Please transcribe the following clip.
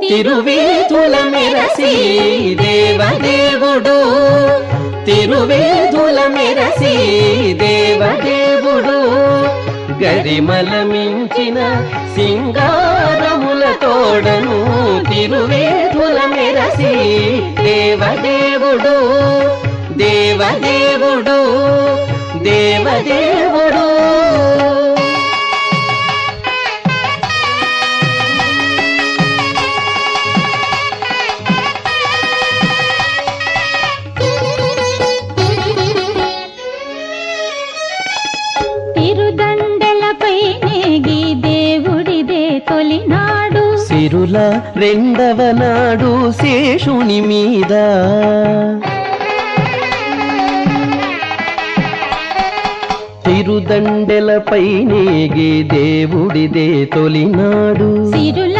తిరువేదుల మెరసి దేవదేవుడు తిరువేదుల మెరసి దేవదేవుడు గరిమల మించిన సింగారముల తోడను తిరువేదుల మెరసి దేవదేవుడు దేవదేవుడు దేవదేవుడు సిరుల రెండవ నాడు శేషుని మీద తిరుదండెలపై నేగి దేవుడిదే తొలినాడు సిరుల